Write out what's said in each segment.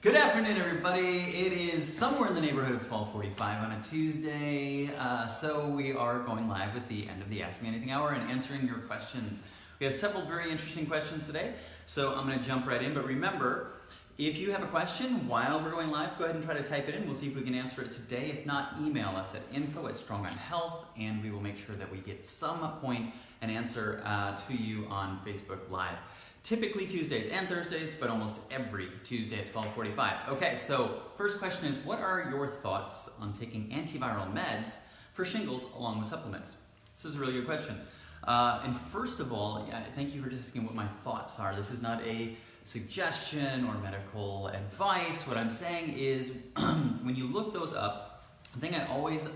Good afternoon, everybody. It is somewhere in the neighborhood of 12:45 on a Tuesday, so we are going live with the end of the Ask Me Anything hour and answering your questions. We have several very interesting questions today, so I'm going to jump right in. But remember, if you have a question while we're going live, go ahead and try to type it in. We'll see if we can answer it today. If not, email us at info@strongonhealth, and we will make sure that we get some point and answer to you on Facebook Live. Typically Tuesdays and Thursdays, but almost every Tuesday at 12:45. Okay, so first question is, what are your thoughts on taking antiviral meds for shingles along with supplements? This is a really good question. And first of all, thank you for asking what my thoughts are. This is not a suggestion or medical advice. What I'm saying is, when you look those up, the thing I always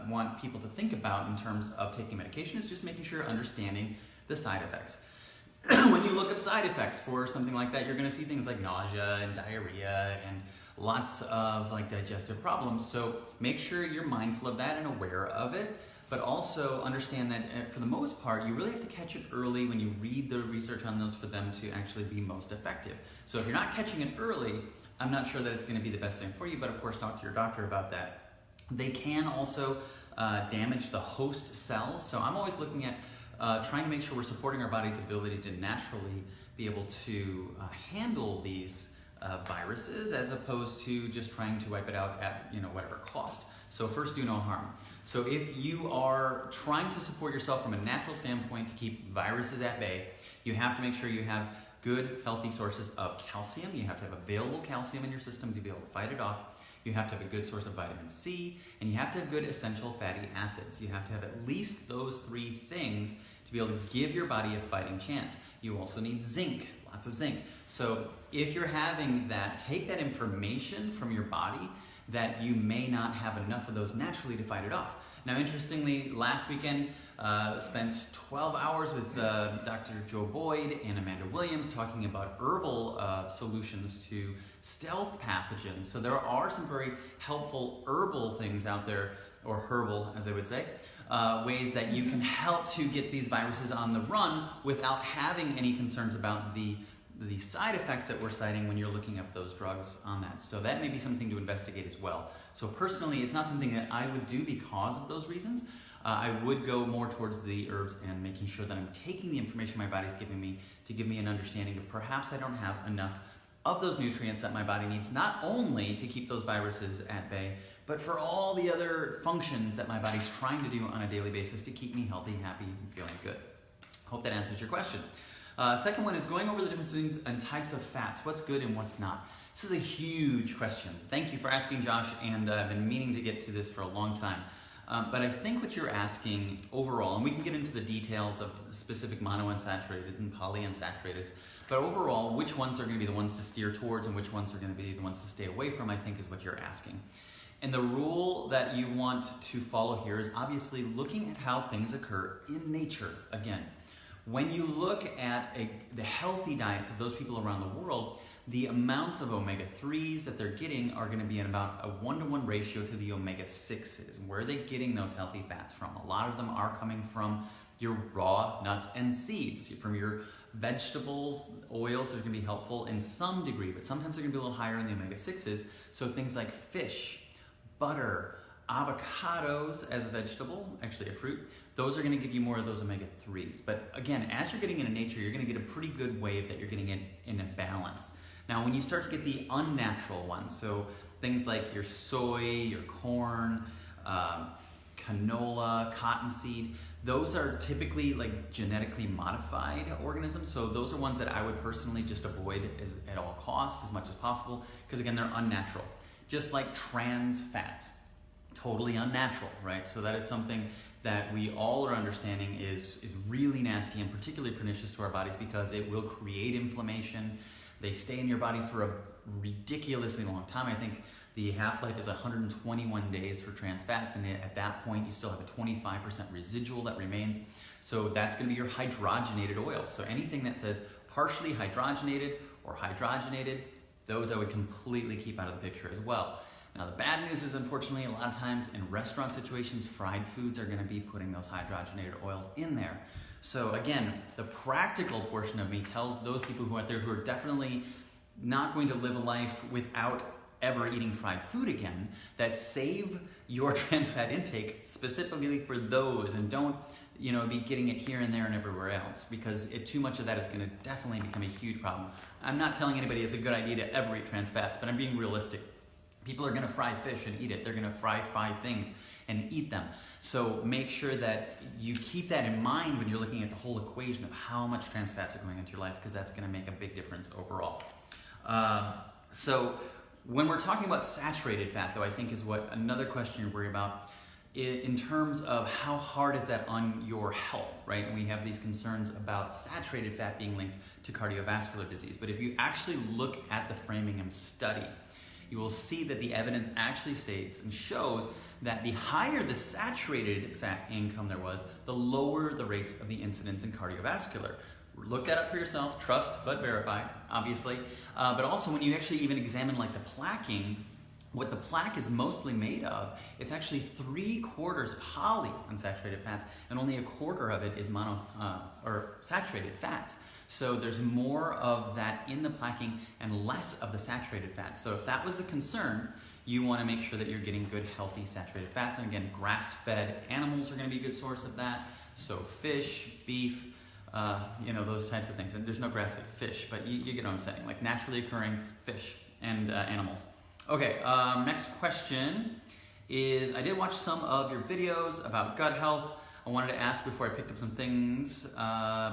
want people to think about in terms of taking medication is just making sure you're understanding the side effects. When you look up side effects for something like that, you're going to see things like nausea and diarrhea and lots of digestive problems. So make sure you're mindful of that and aware of it, but also understand that for the most part, you really have to catch it early when you read the research on those for them to actually be most effective. So if you're not catching it early, I'm not sure that it's going to be the best thing for you, but of course talk to your doctor about that. They can also damage the host cells. So I'm always looking at trying to make sure we're supporting our body's ability to naturally be able to handle these viruses, as opposed to just trying to wipe it out at whatever cost. So first, do no harm. So if you are trying to support yourself from a natural standpoint to keep viruses at bay, you have to make sure you have good, healthy sources of calcium. You have to have available calcium in your system to be able to fight it off. You have to have a good source of vitamin C, and you have to have good essential fatty acids. You have to have at least those three things to be able to give your body a fighting chance. You also need zinc, lots of zinc. So if you're having that, take that information from your body that you may not have enough of those naturally to fight it off. Now, interestingly, last weekend, spent 12 hours with Dr. Joe Boyd and Amanda Williams talking about herbal solutions to stealth pathogens. So there are some very helpful herbal things out there, or herbal as they would say, ways that you can help to get these viruses on the run without having any concerns about the side effects that we're citing when you're looking up those drugs on that. So that may be something to investigate as well. So personally, it's not something that I would do because of those reasons. I would go more towards the herbs and making sure that I'm taking the information my body's giving me to give me an understanding of perhaps I don't have enough of those nutrients that my body needs, not only to keep those viruses at bay, but for all the other functions that my body's trying to do on a daily basis to keep me healthy, happy, and feeling good. Hope that answers your question. Second one is going over the differences and types of fats. What's good and what's not? This is a huge question. Thank you for asking, Josh, and I've been meaning to get to this for a long time. But I think what you're asking overall, and we can get into the details of specific monounsaturated and polyunsaturated, but overall, which ones are going to be the ones to steer towards and which ones are going to be the ones to stay away from, I think is what you're asking. And the rule that you want to follow here is obviously looking at how things occur in nature. Again, when you look at the healthy diets of those people around the world, the amounts of omega-3s that they're getting are going to be in about a 1-to-1 ratio to the omega-6s. Where are they getting those healthy fats from? A lot of them are coming from your raw nuts and seeds, from your vegetables. Oils are going to be helpful in some degree, but sometimes they're going to be a little higher in the omega-6s. So things like fish, butter, avocados as a vegetable, actually a fruit, those are going to give you more of those omega-3s. But again, as you're getting into nature, you're going to get a pretty good wave that you're getting in a balance. Now, when you start to get the unnatural ones, so things like your soy, your corn, canola, cottonseed, those are typically genetically modified organisms. So those are ones that I would personally just avoid at all costs as much as possible, because again, they're unnatural. Just like trans fats, totally unnatural, right? So that is something that we all are understanding is really nasty and particularly pernicious to our bodies, because it will create inflammation. They stay in your body for a ridiculously long time. I think the half-life is 121 days for trans fats, and at that point you still have a 25% residual that remains. So that's going to be your hydrogenated oil. So anything that says partially hydrogenated or hydrogenated, those I would completely keep out of the picture as well. Now, the bad news is, unfortunately, a lot of times in restaurant situations, fried foods are going to be putting those hydrogenated oils in there. So again, the practical portion of me tells those people who are out there who are definitely not going to live a life without ever eating fried food again, that save your trans fat intake specifically for those, and don't be getting it here and there and everywhere else, because too much of that is going to definitely become a huge problem. I'm not telling anybody it's a good idea to ever eat trans fats, but I'm being realistic. People are going to fry fish and eat it. They're going to fry things and eat them. So make sure that you keep that in mind when you're looking at the whole equation of how much trans fats are going into your life, because that's going to make a big difference overall. So when we're talking about saturated fat, though, I think is what another question you're worried about, in terms of how hard is that on your health, right? And we have these concerns about saturated fat being linked to cardiovascular disease. But if you actually look at the Framingham study, you will see that the evidence actually states and shows that the higher the saturated fat income there was, the lower the rates of the incidence in cardiovascular. Look that up for yourself, trust but verify, obviously. But also when you actually even examine like the plaquing, what the plaque is mostly made of, it's actually 3/4 polyunsaturated fats, and only 1/4 of it is saturated fats. So there's more of that in the plaquing and less of the saturated fats. So if that was the concern, you want to make sure that you're getting good, healthy, saturated fats. And again, grass-fed animals are going to be a good source of that. So fish, beef, those types of things. And there's no grass-fed fish, but you get what I'm saying, like naturally occurring fish and animals. Okay, next question is, I did watch some of your videos about gut health. I wanted to ask before I picked up some things,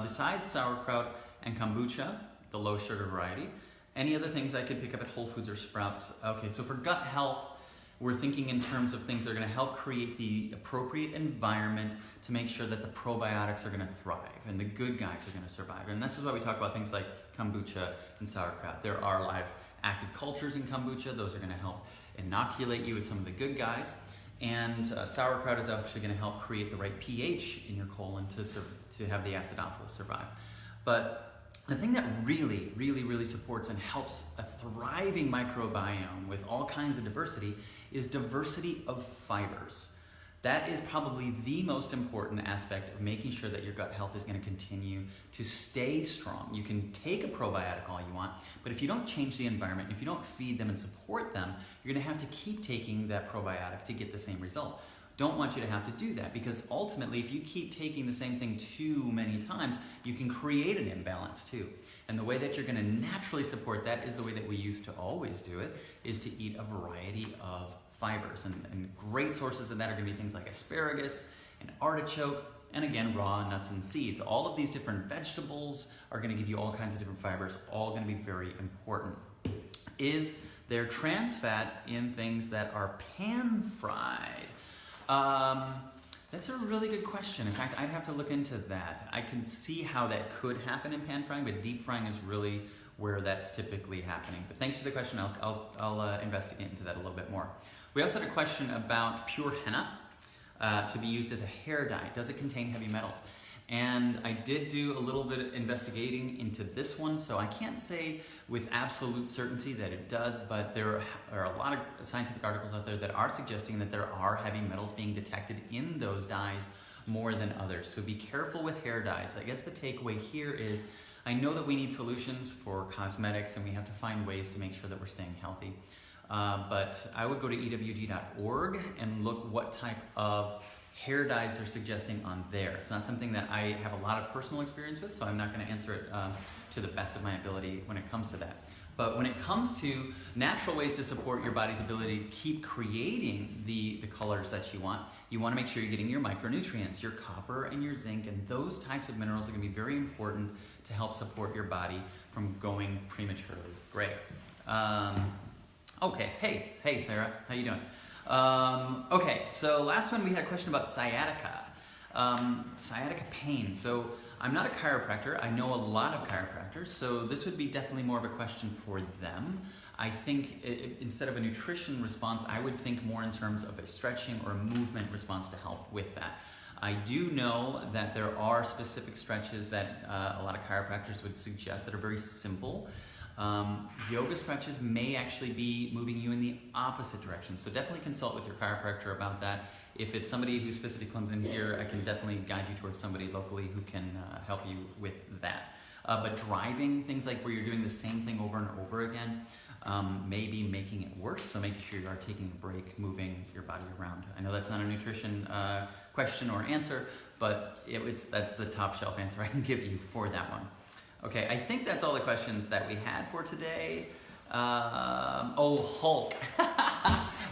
besides sauerkraut and kombucha, the low sugar variety, any other things I could pick up at Whole Foods or Sprouts? Okay, so for gut health, we're thinking in terms of things that are going to help create the appropriate environment to make sure that the probiotics are going to thrive and the good guys are going to survive. And this is why we talk about things like kombucha and sauerkraut. There are live active cultures in kombucha. Those are going to help inoculate you with some of the good guys. And sauerkraut is actually going to help create the right pH in your colon to have the acidophilus survive. But the thing that really, really, really supports and helps a thriving microbiome with all kinds of diversity is diversity of fibers. That is probably the most important aspect of making sure that your gut health is going to continue to stay strong. You can take a probiotic all you want, but if you don't change the environment, if you don't feed them and support them, you're going to have to keep taking that probiotic to get the same result. Don't want you to have to do that, because ultimately if you keep taking the same thing too many times, you can create an imbalance too. And the way that you're going to naturally support that is the way that we used to always do it, is to eat a variety of fibers. And great sources of that are going to be things like asparagus and artichoke, and again, raw nuts and seeds. All of these different vegetables are going to give you all kinds of different fibers, all going to be very important. Is there trans fat in things that are pan-fried? That's a really good question. In fact, I'd have to look into that. I can see how that could happen in pan frying, but deep frying is really where that's typically happening. But thanks for the question. I'll investigate into that a little bit more. We also had a question about pure henna to be used as a hair dye. Does it contain heavy metals? And I did do a little bit of investigating into this one, so I can't say with absolute certainty that it does, but there are a lot of scientific articles out there that are suggesting that there are heavy metals being detected in those dyes more than others. So be careful with hair dyes. I guess the takeaway here is, I know that we need solutions for cosmetics and we have to find ways to make sure that we're staying healthy. But I would go to ewg.org and look what type of hair dyes they're suggesting on there. It's not something that I have a lot of personal experience with, so I'm not going to answer it to the best of my ability when it comes to that. But when it comes to natural ways to support your body's ability to keep creating the colors that you want to make sure you're getting your micronutrients, your copper and your zinc, and those types of minerals are going to be very important to help support your body from going prematurely gray. Okay, hey Sarah, how you doing? Okay, so last one we had a question about sciatica. Sciatica pain. So I'm not a chiropractor. I know a lot of chiropractors, so this would be definitely more of a question for them. I think instead of a nutrition response, I would think more in terms of a stretching or a movement response to help with that. I do know that there are specific stretches that a lot of chiropractors would suggest that are very simple. Yoga stretches may actually be moving you in the opposite direction, so definitely consult with your chiropractor about that. If it's somebody who specifically comes in here, I can definitely guide you towards somebody locally who can help you with that. But driving, things like where you're doing the same thing over and over again, maybe making it worse. So making sure you are taking a break, moving your body around. I know that's not a nutrition question or answer, but that's the top shelf answer I can give you for that one. Okay, I think that's all the questions that we had for today. Hulk.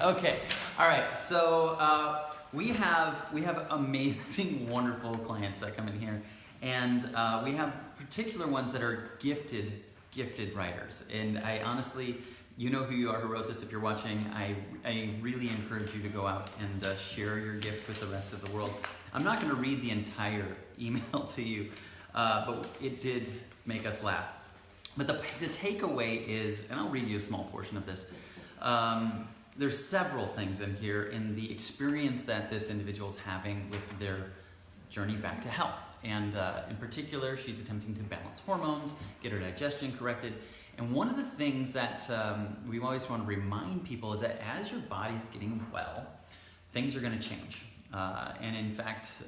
Okay, all right. So we have amazing, wonderful clients that come in here, and we have particular ones that are gifted writers. And I honestly, you know who you are who wrote this if you're watching. I really encourage you to go out and share your gift with the rest of the world. I'm not going to read the entire email to you, but it did make us laugh. But the takeaway is, and I'll read you a small portion of this, there's several things in here in the experience that this individual is having with their journey back to health. And in particular, she's attempting to balance hormones, get her digestion corrected. And one of the things that we always want to remind people is that as your body's getting well, things are going to change. And in fact,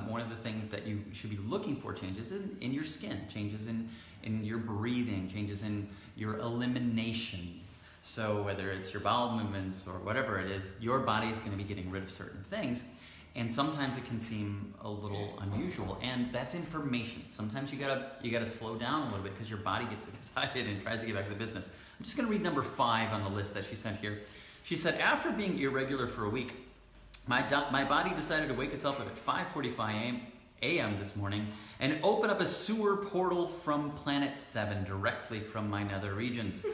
one of the things that you should be looking for changes in your skin, changes in your breathing, changes in your elimination. So whether it's your bowel movements or whatever it is, your body is going to be getting rid of certain things. And sometimes it can seem a little unusual, and that's information. Sometimes you gotta slow down a little bit because your body gets excited and tries to get back to the business. I'm just gonna read number 5 on the list that she sent here. She said, after being irregular for a week, my body decided to wake itself up at 5:45 a.m. this morning and open up a sewer portal from Planet 7 directly from my nether regions.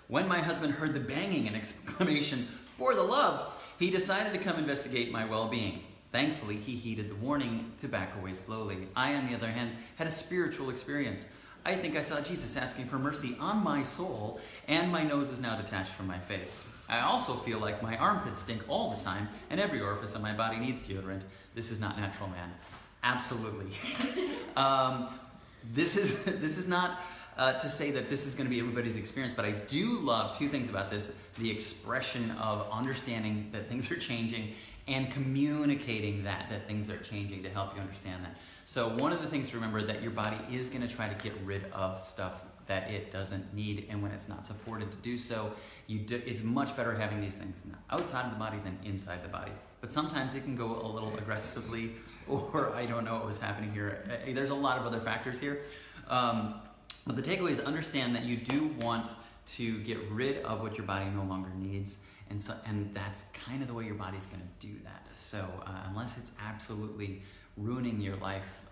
When my husband heard the banging and exclamation, "For the love," he decided to come investigate my well-being. Thankfully, he heeded the warning to back away slowly. I, on the other hand, had a spiritual experience. I think I saw Jesus asking for mercy on my soul, and my nose is now detached from my face. I also feel like my armpits stink all the time, and every orifice in my body needs deodorant. This is not natural, man. Absolutely. This is not to say that this is going to be everybody's experience, but I do love 2 things about this: the expression of understanding that things are changing, and communicating that things are changing to help you understand that. So one of the things to remember that your body is going to try to get rid of stuff that it doesn't need, and when it's not supported to do so, it's much better having these things outside of the body than inside the body. But sometimes it can go a little aggressively, or I don't know what was happening here. There's a lot of other factors here. But the takeaway is understand that you do want to get rid of what your body no longer needs. And that's kind of the way your body's going to do that. So unless it's absolutely ruining your life,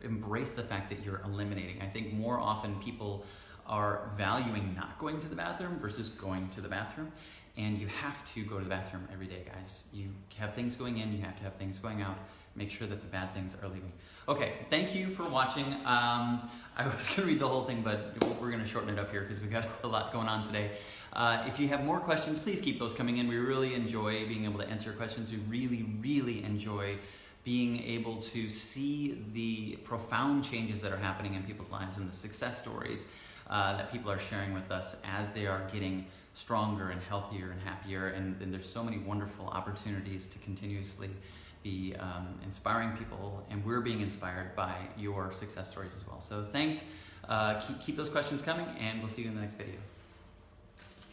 embrace the fact that you're eliminating. I think more often people are valuing not going to the bathroom versus going to the bathroom. And you have to go to the bathroom every day, guys. You have things going in, you have to have things going out. Make sure that the bad things are leaving. Okay, thank you for watching. I was going to read the whole thing, but we're going to shorten it up here because we've got a lot going on today. If you have more questions, please keep those coming in. We really enjoy being able to answer your questions. We really, really enjoy being able to see the profound changes that are happening in people's lives and the success stories that people are sharing with us as they are getting stronger and healthier and happier. And there's so many wonderful opportunities to continuously be inspiring people, and we're being inspired by your success stories as well. So thanks. Keep those questions coming, and we'll see you in the next video.